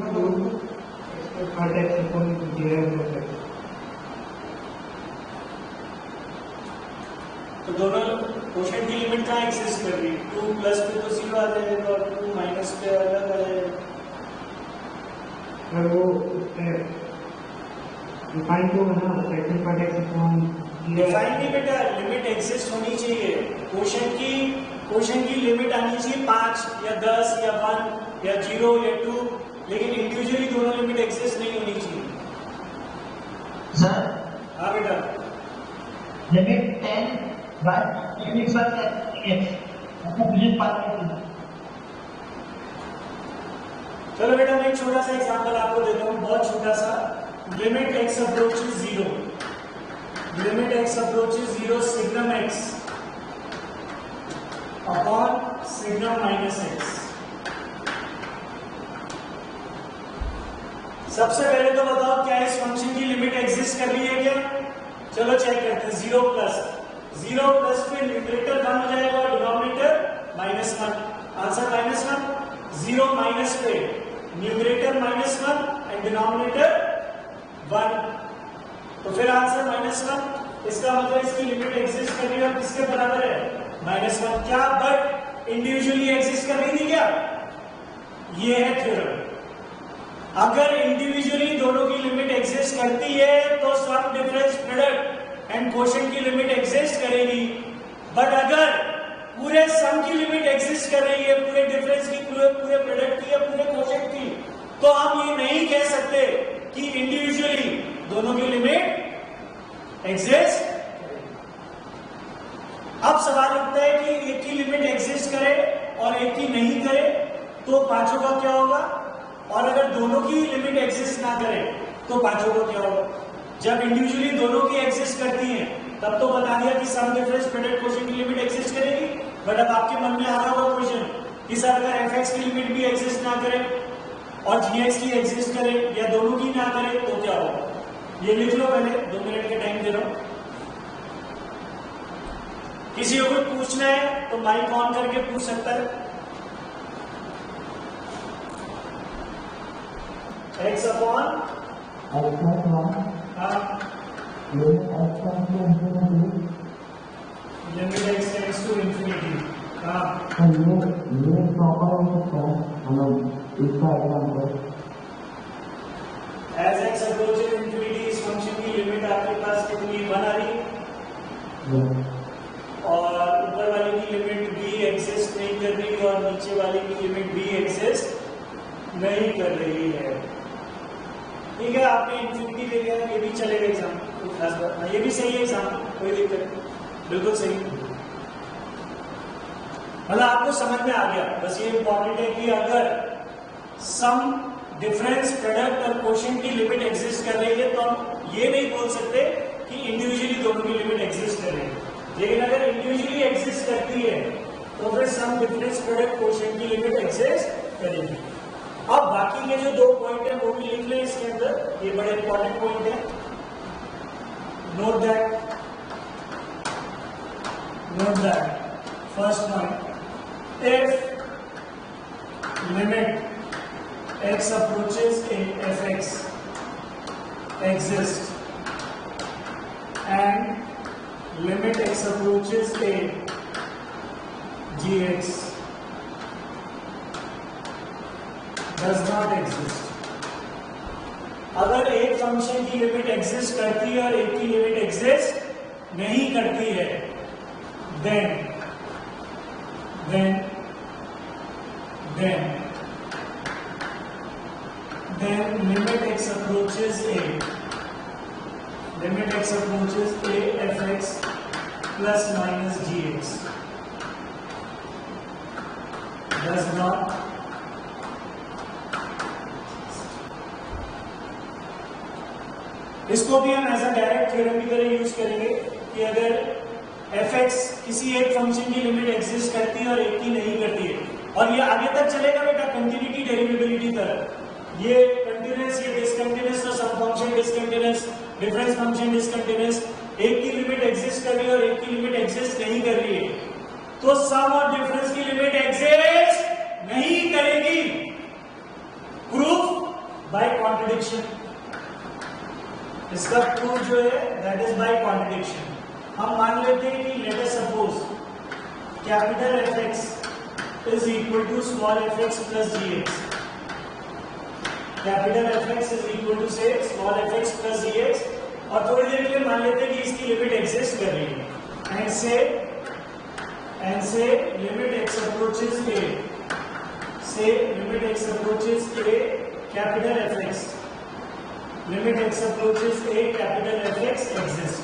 हर x अपोजिट 0 है। तो दोनों कोशेंट की लिमिट कहाँ एग्जिस्ट कर रही है? 2 प्लस पे तो 0 आ जाएगा और 2 माइनस पे अलग आ जाएगा। और वो डिफाइन तो है ना, second part x upon define नहीं बेटा, लिमिट एग्जिस्ट होनी चाहिए। क्वेश्चन की लिमिट आनी चाहिए 5 या 10 या 1 या 0 या 2, लेकिन इंडिविजुअली दोनों लिमिट एग्जिस्ट नहीं होनी चाहिए। सर हाँ बेटा, लिमिट 10 1 लिमिट 1 लिमिट 5। चलो बेटा मैं एक छोटा सा एग्जांपल आपको देता हूँ, बहुत छोटा सा। Limit x approaches 0, limit x approaches 0 signum x upon signum minus x। सबसे पहले तो बताओ क्या इस फंक्शन की लिमिट एग्जिस्ट कर रही है क्या? चलो चेक करते हैं। 0 प्लस पे न्यूमरेटर 1 हो जाएगा और डिनोमिनेटर -1। आंसर -1। 0 माइनस पे न्यूमरेटर -1 एंड डिनोमिनेटर 1, तो फिर आंसर -1। इसका मतलब इसकी लिमिट एग्जिस्ट कर रही है और किसके बराबर है? -1। क्या बट इंडिविजुअली एग्जिस्ट कर रही थी क्या? ये है थ्योरम। अगर इंडिविजुअली दोनों की लिमिट एग्जिस्ट करती है तो sum difference product and quotient की लिमिट एग्जिस्ट करेगी। बट अगर पूरे सम की लिमिट एग्जिस्ट कर रही है, पूरे डिफरेंस की, पूरे प्रोडक्ट की या पूरे क्वोशिएंट की, तो हम ये नहीं कह सकते कि इंडिविजुअली दोनों की लिमिट एग्जिस्ट। अब सवाल उठता है कि एक की लिमिट एग्जिस्ट करे और एक की नहीं करे तो पांचों का क्या होगा? और अगर दोनों की लिमिट एग्जिस्ट ना करे तो पांचों का क्या होगा? जब इंडिविजुअली दोनों की एग्जिस्ट करती हैं तब तो बता दिया कि सम डिफरेंस प्रोडक्ट क्वोशिएंट की लिमिट एग्जिस्ट करेगी। बट अब आपके मन में आ रहा होगा क्वेश्चन कि सर अगर एफ की लिमिट भी एग्जिस्ट ना करे और जी की एग्जिस्ट करे या दोनों की ना करे तो क्या होगा? ये लिख लो पहले, 2 मिनट का टाइम दे रहा हूं। किसी को कुछ पूछना है तो माइक ऑन करके पूछ सकता है। x upon limit x tends to infinity. ये प्रॉपर हो सकता है, मतलब इसका example as x approaches infinity, इस फंक्शन की लिमिट आपके पास कितनी 1 आ रही है और ऊपर वाले की लिमिट भी एग्जिस्ट नहीं कर रही है और नीचे वाले की लिमिट भी एग्जिस्ट नहीं कर रही है। ठीक है, आपने इंफिनिटी ले लिया, ये भी चलेगा एग्जाम, कोई खास बात नहीं, ये भी सही है एग्जाम, कोई दिक्कत नहीं, बिल्कुल सही। मतलब आपको समझ में आ गया। बस ये इंपॉर्टेंट है कि अगर सम डिफरेंस प्रोडक्ट और क्वोशिएंट की लिमिट एग्जिस्ट कर रही है तो हम ये नहीं बोल सकते कि इंडिविजुअली दोनों की लिमिट एग्जिस्ट कर रही है। लेकिन अगर इंडिविजुअली एग्जिस्ट करती है तो फिर सम डिफरेंस प्रोडक्ट क्वोशिएंट की लिमिट एग्जिस्ट करेगी। अब बाकी के जो 2 पॉइंट है वो भी लिख लें इसके अंदर, ये बड़े इंपॉर्टेंट पॉइंट है। Note that first point, if limit x approaches a fx exists and limit x approaches a gx does not exist। अगर एक फंक्शन की लिमिट एग्जिस्ट करती है और एक की लिमिट एग्जिस्ट नहीं करती है, then limit x approaches a fx plus minus gx does not इसको भी हम एज अ डायरेक्ट थ्योरम की तरह यूज करेंगे कि अगर fx किसी एक फंक्शन की लिमिट एग्जिस्ट करती है और एक की नहीं करती है, और ये आगे तक चलेगा बेटा कंटिन्यूटी डेरिवेबिलिटी तक, ये कंटीन्यूअस ये डिसकंटीन्यूअस, तो sum function discontinuous, difference function discontinuous, एक की लिमिट एग्जिस्ट कर रही है और एक की लिमिट एग्जिस्ट नहीं कर रही है, तो सम और डिफरेंस की लिमिट एग्जिस्ट नहीं करेगी। प्रूफ बाय कॉन्ट्रडिक्शन, इसका प्रूफ जो है दैट इज बाय कॉन्ट्रडिक्शन। हम मान लेते हैं कि let us suppose capital fx is equal to small fx plus gx, capital fx is equal to say small fx plus gx और थोड़ी देर के लिए मान लेते हैं कि इसकी लिमिट एग्जिस्ट कर रही है एंड से लिमिट x अप्रोचेस a से limit x approaches a capital fx limit x approaches a capital fx exist.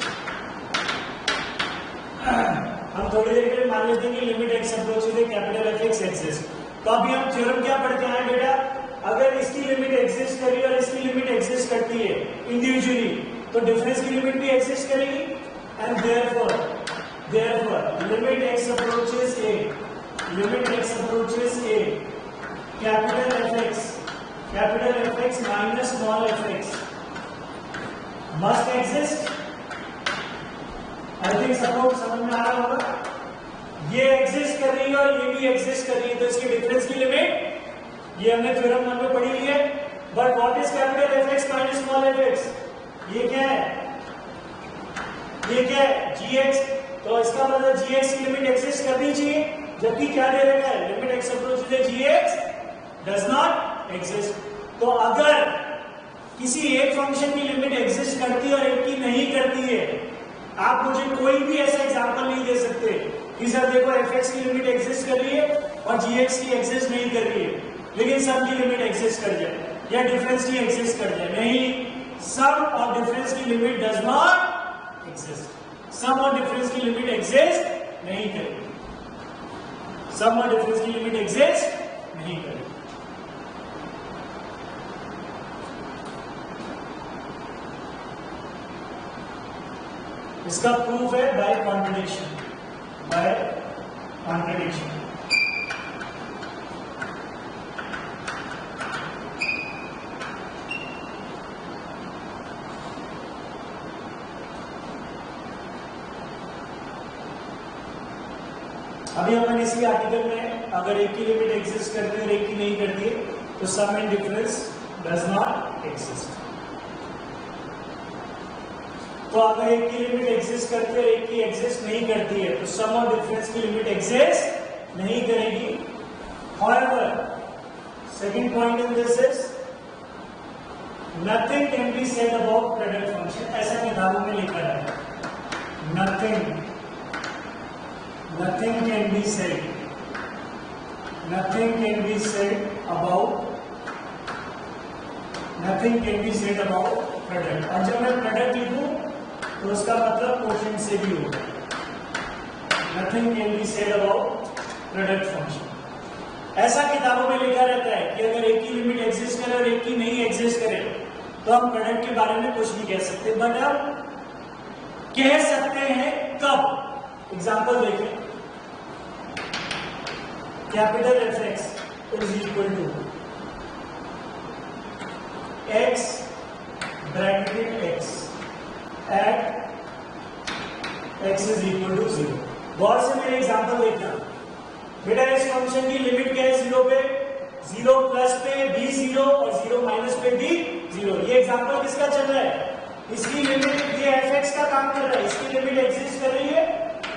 हम थोड़ी देर के लिए मान लेते हैं कि limit x approaches a capital fx exist. तो अभी हम थ्योरम क्या पढ़ते हैं बेटा, अगर इसकी लिमिट एग्जिस्ट कर रही है और इसकी लिमिट एग्जिस्ट करती है इंडिविजुअली तो डिफरेंस की लिमिट भी एग्जिस्ट करेगी and therefore limit x approaches a capital fx minus small fx must exist. I think support समझ में आ रहा होगा, ये एग्जिस्ट कर रही है और ये भी एग्जिस्ट कर रही है तो इसकी डिफरेंस की लिमिट ये हमने थ्योरम 1 में पढ़ी हुई है। But what is capital fx minus small fx, ये क्या है gx, तो इसका मतलब gx की लिमिट एग्जिस्ट करनी चाहिए, जबकि क्या दे रखा है limit x approaches gx does not exist. तो अगर किसी एक फंक्शन की लिमिट एग्जिस्ट करती है और एक की नहीं करती है, आप मुझे कोई भी ऐसा एग्जांपल नहीं दे सकते कि सर देखो fx की लिमिट एग्जिस्ट कर रही है और gx की एग्जिस्ट नहीं कर रही है लेकिन सम की लिमिट एग्जिस्ट कर जाए या डिफरेंस की एग्जिस्ट कर जाए, नहीं, सम और डिफरेंस की लिमिट डज नॉट एग्जिस्ट। सम और डिफरेंस की लिमिट एग्जिस्ट नहीं करेगी, सम और डिफरेंस की लिमिट एग्जिस्ट नहीं करेगी। इसका प्रूफ है बाय कॉन्ट्रडिक्शन। अभी अपन इसी आर्टिकल में अगर एक की लिमिट एग्जिस्ट करती है और एक की नहीं करती है तो sum and difference does not exist. तो अगर एक की लिमिट एग्जिस्ट करती है और एक की एग्जिस्ट नहीं करती है तो सम और डिफरेंस की लिमिट एग्जिस्ट नहीं करेगी। However, second point in this is nothing can be said about product function, ऐसा किताबों में लिखा है, nothing can be said about product। और जब मैं प्रोडक्ट लिखूं तो उसका मतलब क्वोशिएंट से भी होगा। Nothing can be said about product function। ऐसा किताबों में लिखा रहता है कि अगर एक की लिमिट एग्जिस्ट करे और एक की नहीं एग्जिस्ट करे तो हम प्रोडक्ट के बारे में कुछ नहीं कह सकते, बट हम कह सकते हैं कब। एग्जांपल देखें, capital fx is equal to x bracket x at x is equal to 0। गौर से मेरे एग्जांपल देखना बेटा, इस फंक्शन की लिमिट क्या है 0 पे, 0 प्लस पे भी 0 और 0 माइनस पे भी 0। ये एग्जांपल किसका चल रहा है, इसकी लिमिट ये fx का काम कर रहा है, इसकी लिमिट एग्जिस्ट कर रही है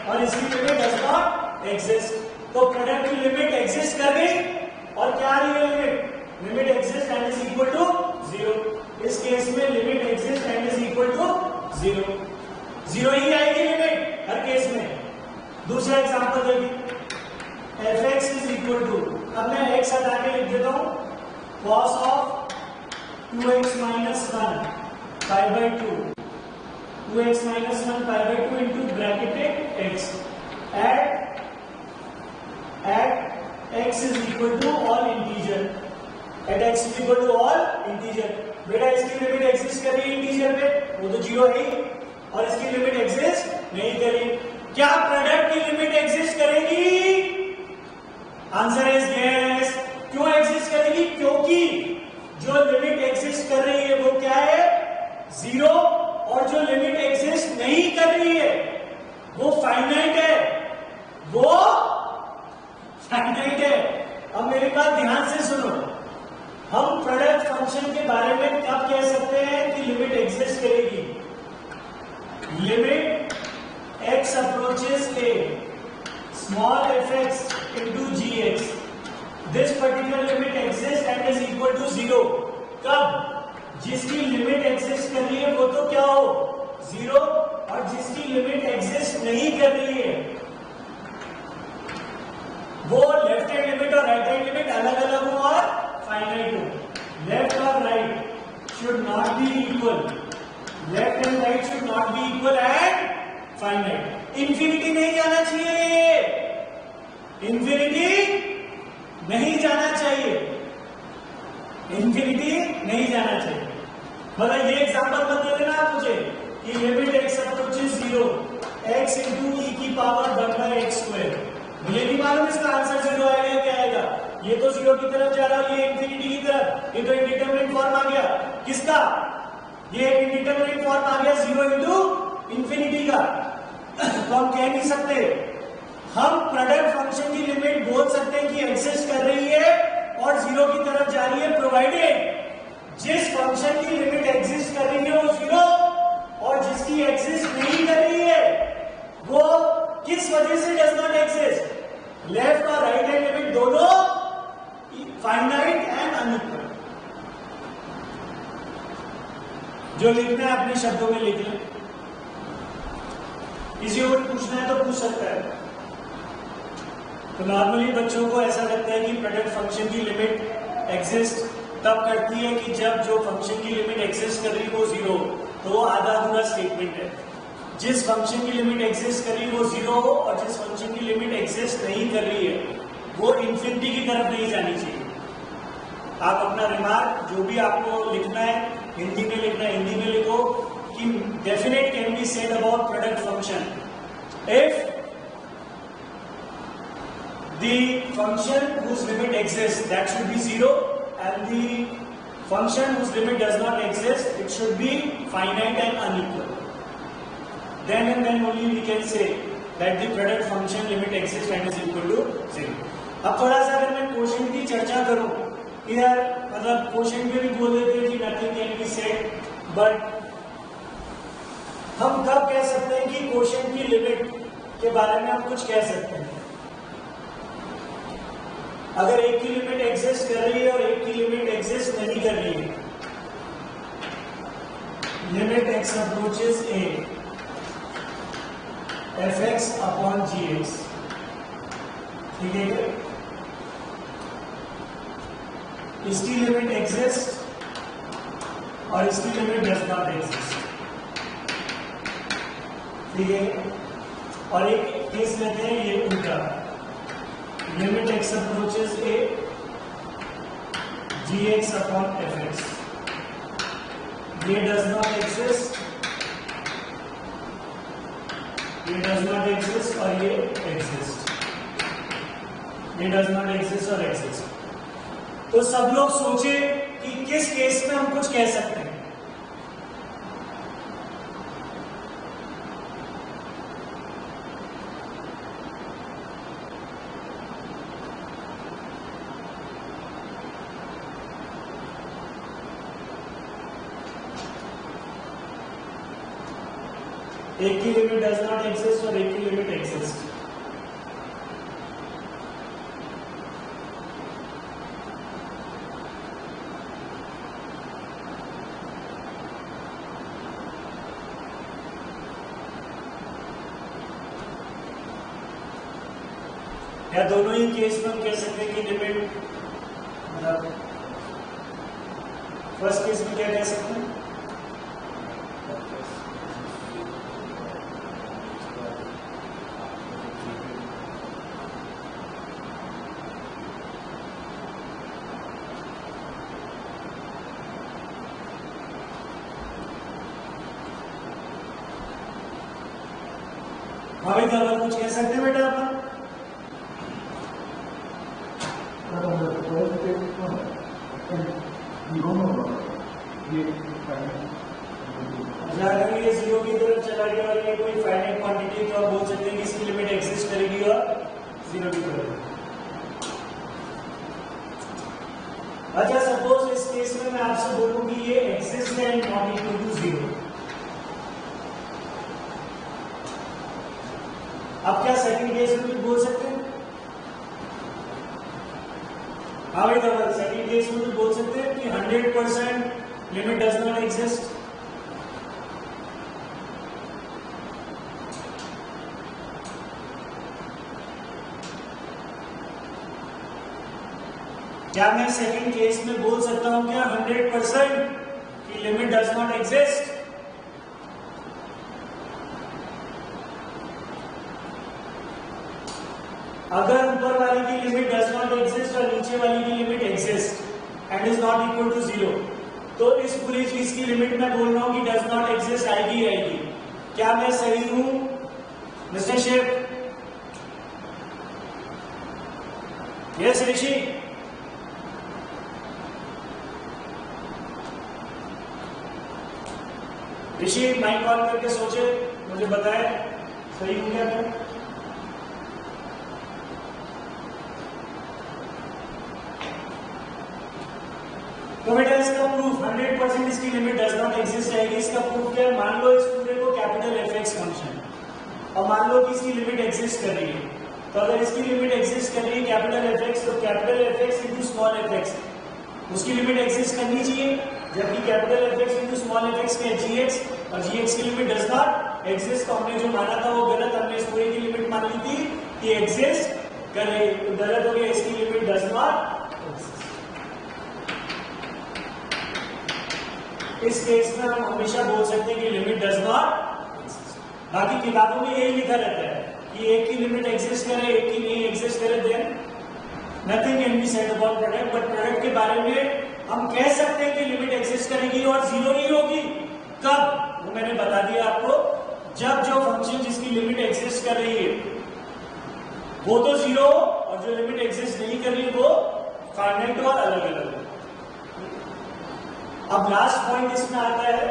और इसकी लिमिट डज नॉट एग्जिस्ट। तो प्रोडक्ट की लिमिट एग्जिस्ट कर गई और क्या आ रही है limit exist and is equal to 0। इस केस में limit exist and is equal to 0 ही आएगी लिमिट हर केस में। दूसरा एग्जांपल देखिए, fx इज इक्वल टू, अब मैं x हटा के लिख देता हूं cos of 2x minus 1 pi by 2 2x minus 1 pi by 2 into bracketed x at x is equal to all integer, at x is equal to all integer. बेटा इसकी limit exist कर रही है इंटीजर पे, वो तो 0 है और इसकी लिमिट एग्जिस्ट नहीं करेगी। क्या प्रोडक्ट की लिमिट एग्जिस्ट करेगी? Answer is yes. क्यों एग्जिस्ट करेगी? क्योंकि जो लिमिट एग्जिस्ट कर रही है वो क्या है 0 और जो लिमिट एग्जिस्ट नहीं कर रही है वो फाइनाइट है, वो फाइनाइट है। अब मेरी बात ध्यान से सुनो, हम प्रोडक्ट फंक्शन के बारे में कब कह सकते हैं कि लिमिट एग्जिस्ट करेगी? Limit x approaches a small fx into gx, this particular limit exists and is equal to 0 कब? जिसकी लिमिट एग्जिस्ट कर रही है वो तो क्या हो, जीरो, और जिसकी लिमिट एग्जिस्ट नहीं कर रही है वो लेफ्ट हैंड लिमिट और राइट हैंड लिमिट अलग अलग हो और फाइनाइट हो। लेफ्ट और right should not be equal, left and right should not be equal and finite. Infinity नहीं जाना चाहिए, इंफिनिटी नहीं जाना चाहिए, इंफिनिटी नहीं जाना चाहिए। मतलब ये एग्जांपल मत दे देना आप मुझे कि limit x approaches 0 x into e की पावर बढ़ना x स्क्वायर, मुझे नहीं मालूम इसका आंसर 0 आएगा क्या आएगा। ये तो 0 की तरफ जा रहा है, ये इंफिनिटी की तरफ, ये तो इंडिटरमिनेट फॉर्म आ गया किसका, ये इंडिटरमिनेट फॉर्म आ गया 0 into इंफिनिटी का। तो हम कह नहीं सकते, हम प्रोडक्ट फंक्शन की लिमिट बोल सकते हैं कि एग्जिस्ट कर रही है और 0 की तरफ जा रही है, प्रोवाइडेड जिस फंक्शन की लिमिट एग्जिस्ट कर रही है वो 0 और जिसकी एग्जिस्ट नहीं कर रही है वो किस वजह से डज नॉट एग्जिस्ट, लेफ्ट और राइट हैंड लिमिट दोनों फाइनाइट एंड अनइक्वल। जो लिखना है अपने शब्दों में लिख लें, किसी को पूछना है तो पूछ सकता है। तो नॉर्मली बच्चों को ऐसा लगता है कि प्रोडक्ट फंक्शन की लिमिट एग्जिस्ट तब करती है कि जब जो फंक्शन की लिमिट एग्जिस्ट कर रही है वो 0, तो वो आधा अधूरा स्टेटमेंट है। जिस फंक्शन की लिमिट एग्जिस्ट कर रही है वो 0 हो और जिस फंक्शन की लिमिट एग्जिस्ट नहीं कर रही है वो इंफिनिटी की तरफ नहीं जानी चाहिए। आप अपना रिमार्क जो भी आपको लिखना है हिंदी में लिखना है, हिंदी में लिखो कि definite can be said about product function if the function whose limit exists that should be 0 and the function whose limit does not exist it should be finite and unequal. Then and then only we can say that the product function limit exists and is equal to 0. अब थोड़ा सा अगर मैं question की चर्चा करूं, यार मतलब क्वेश्चन पे भी बोल देते हैं कि nothing can be said, but हम कब कह सकते हैं कि क्वेश्चन की लिमिट के बारे में हम कुछ कह सकते हैं। अगर एक की लिमिट एग्जिस्ट कर रही है और एक की लिमिट एग्जिस्ट नहीं कर रही है, limit x approaches a fx upon gx, ठीक है, इसकी लिमिट एग्जिस्ट और इसकी लिमिट डज नॉट एग्जिस्ट, ठीक है। और एक केस लेते हैं ये उल्टा, limit x approaches a gx upon fx, ये डज नॉट एग्जिस्ट, ये डज नॉट एग्जिस्ट और ये एग्जिस्ट, ये डज नॉट एग्जिस्ट और एग्जिस्ट। तो सब लोग सोचे कि किस केस में हम कुछ कह सकते हैं। एक की लिमिट डज नॉट एग्जिस्ट और एक की लिमिट एग्जिस्ट। या दोनों ही केस में हम कह सकते हैं कि लिमिट, मतलब फर्स्ट केस में क्या कह सकते हैं, हमें तो कुछ कह सकते हैं बेटा अपन, अगर ये 0 की तरफ चला गया और ये कोई फाइनाइट क्वांटिटी तो आप बोल सकते हैं कि इसकी लिमिट एग्जिस्ट करेगी और 0 की तरफ। अच्छा सपोज इस केस में मैं आपसे बोलूं कि ये एग्जिस्ट है एंड नॉट इक्वल टू 0, अब क्या सेकंड केस में कुछ बोल सकते हैं? हाँ भाई तो सेकंड केस में कुछ बोल सकते हैं कि 100% लिमिट डज नॉट एग्जिस्ट। क्या मैं सेकंड केस में बोल सकता हूं क्या 100% कि लिमिट डज नॉट एग्जिस्ट? अगर ऊपर वाली की लिमिट डज नॉट एग्जिस्ट और नीचे वाली की limit exist and is not equal to 0, तो इस पूरी चीज की लिमिट मैं बोल रहा हूं कि डज नॉट एग्जिस्ट आएगी आएगी। क्या मैं सही हूं mister chef? Yes Rishi? Rishi mike on करके सोचे, मुझे बताए सही हूं क्या मैं? तो बेटा इसका प्रूफ 100% इसकी लिमिट डज नॉट एग्जिस्ट आएगी। इसका प्रूफ क्या है? मान लो इस पूरे को कैपिटल एफ फंक्शन और मान लो कि इसकी लिमिट एग्जिस्ट कर रही है, तो अगर इसकी लिमिट एग्जिस्ट कर रही है कैपिटल एफ तो capital F into small F उसकी लिमिट एग्जिस्ट करनी चाहिए, जबकि capital F into small F क्या है जी और जी की लिमिट डज नॉट एग्जिस्ट। तो हमने जो माना था वो गलत, हमने इस पूरे की लिमिट मान ली थी कि एग्जिस्ट कर रही है, तो गलत हो गया, इसकी लिमिट डज नॉट। इस केस में हम हमेशा बोल सकते हैं कि लिमिट डज नॉट। बाकी किताबों में यही लिखा रहता है कि एक की लिमिट एग्जिस्ट करे एक की नहीं एग्जिस्ट करे, then nothing can be said about product. But product के बारे में हम कह सकते हैं कि लिमिट एग्जिस्ट करेगी और 0 नहीं होगी। कब? वो मैंने बता दिया आपको, जब जो फंक्शन जिसकी लिमिट एग्जिस्ट कर रही है वो तो 0 और जो लिमिट एग्जिस्ट नहीं कर रही वो फाइनाइट और अलग अलग। अब लास्ट पॉइंट इसमें आता है,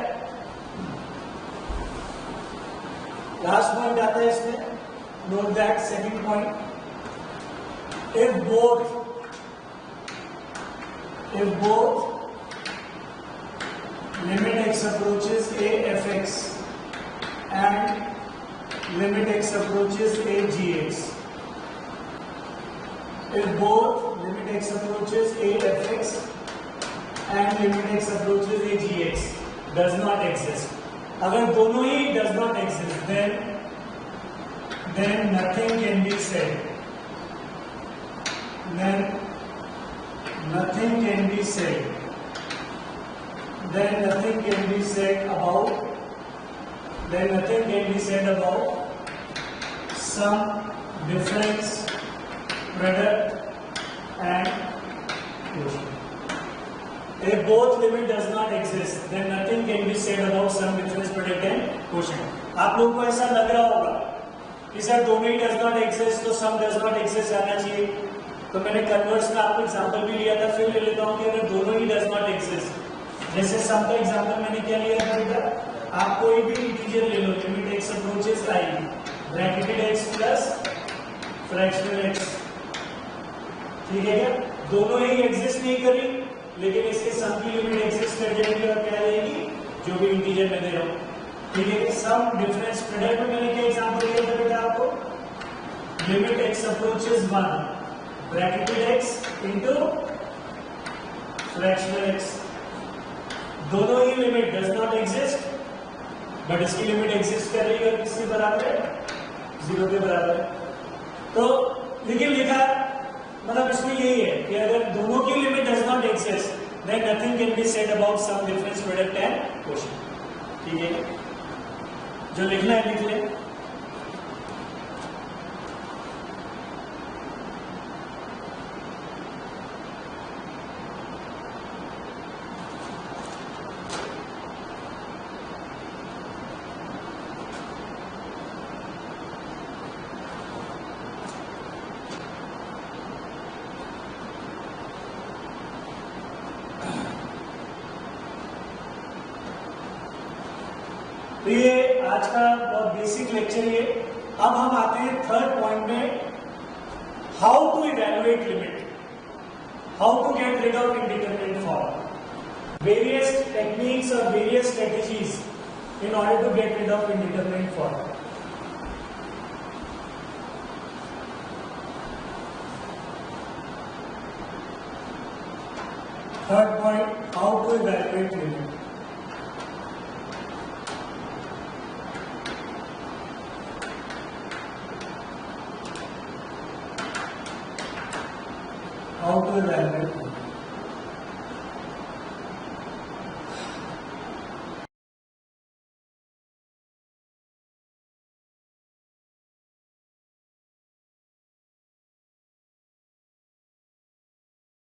लास्ट पॉइंट आता है इसमें, note that second point, if both limit x approaches a fx and limit x approaches a gx, if both limit x approaches a fx and limit x approaches a gx does not exist, अगर दोनों ही does not exist, then nothing can be said, then nothing can be said, then nothing can be said about, then nothing can be said about some difference product and quotient. If both limit does not exist, then nothing can be said about some difference product and quotient. आप लोगों को ऐसा लग रहा होगा कि sir दोनों ही does not exist तो some does not exist आना चाहिए, तो मैंने कन्वर्स का आपको एग्जांपल भी लिया था, फिर ले लेता हूं कि अगर दोनों ही डज नॉट एग्जिस्ट, जैसे सम का एग्जांपल मैंने क्या लिया था बेटा, आप कोई भी इंटीजर ले लो, limit x approaches I bracketed x plus fractional x, ठीक है क्या? दोनों ही एग्जिस्ट नहीं करी, लेकिन इसके सम की लिमिट एग्जिस्ट कर जाएगी और क्या रहेगी, जो भी इंटीजर मैं दे रहा हूं, ठीक है? सम डिफरेंस प्रोडक्ट में मैंने क्या एग्जांपल दिया था बेटा आपको, limit x approaches 1 bracketed x into fractional x, दोनों ही limit does not exist, but इसकी लिमिट एग्जिस्ट कर रही है, किसके बराबर है? 0 के बराबर है। तो लेकिन लिखा मतलब इसमें यही है कि अगर दोनों की limit does not exist, then nothing can be said about sum difference product and quotient, ठीक है? जो लिखना है लिख ले। तो ये आज का बहुत बेसिक लेक्चर ये। अब हम आते हैं थर्ड पॉइंट में, how to evaluate limit, how to get rid of indeterminate form, various techniques और various strategies in order to get rid of indeterminate form. Third point, how to evaluate limit. How to evaluate